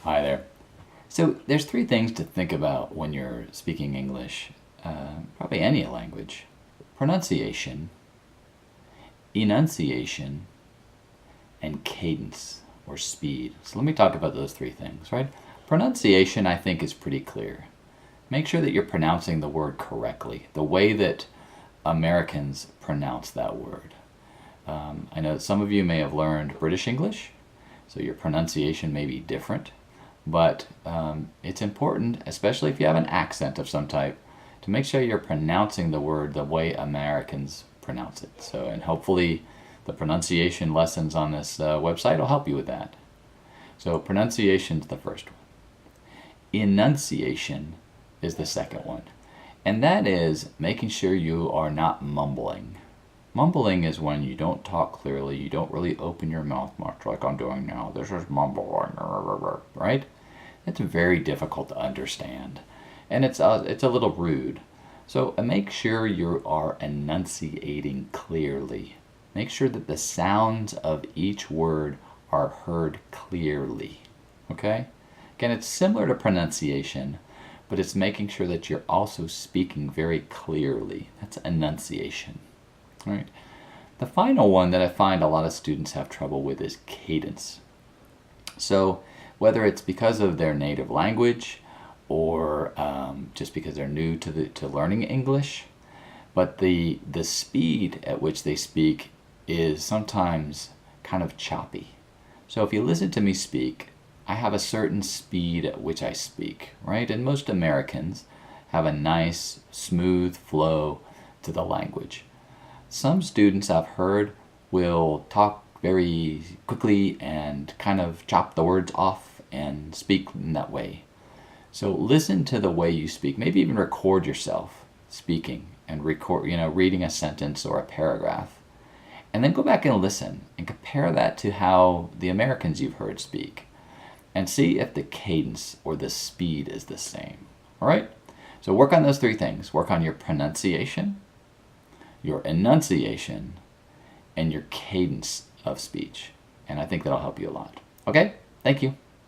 Hi there. So there's three things to think about when you're speaking English, probably any language. Pronunciation, enunciation, and cadence or speed. So let me talk about those three things, right? Pronunciation, I think, is pretty clear. Make sure that you're pronouncing the word correctly, the way that Americans pronounce that word. I know that some of you may have learned British English, so your pronunciation may be different. But it's important, especially if you have an accent of some type, to make sure you're pronouncing the word the way Americans pronounce it. So, and hopefully the pronunciation lessons on this website will help you with that. So pronunciation is the first one. Enunciation is the second one. And that is making sure you are not mumbling. Mumbling is when you don't talk clearly, you don't really open your mouth much like I'm doing now. This is mumbling, right? It's very difficult to understand, and it's a little rude. So make sure you are enunciating clearly. Make sure that the sounds of each word are heard clearly, okay? Again, it's similar to pronunciation, but it's making sure that you're also speaking very clearly. That's enunciation. All right. The final one that I find a lot of students have trouble with is cadence. So whether it's because of their native language or just because they're new to learning English, but the speed at which they speak is sometimes kind of choppy. So if you listen to me speak, I have a certain speed at which I speak, right? And most Americans have a nice, smooth flow to the language. Some students I've heard will talk very quickly and kind of chop the words off and speak in that way. So listen to the way you speak. Maybe even record yourself speaking and reading a sentence or a paragraph. And then go back and listen and compare that to how the Americans you've heard speak. And see if the cadence or the speed is the same. All right? So work on those three things. Work on your pronunciation, your enunciation, and your cadence of speech. And I think that'll help you a lot. Okay? Thank you.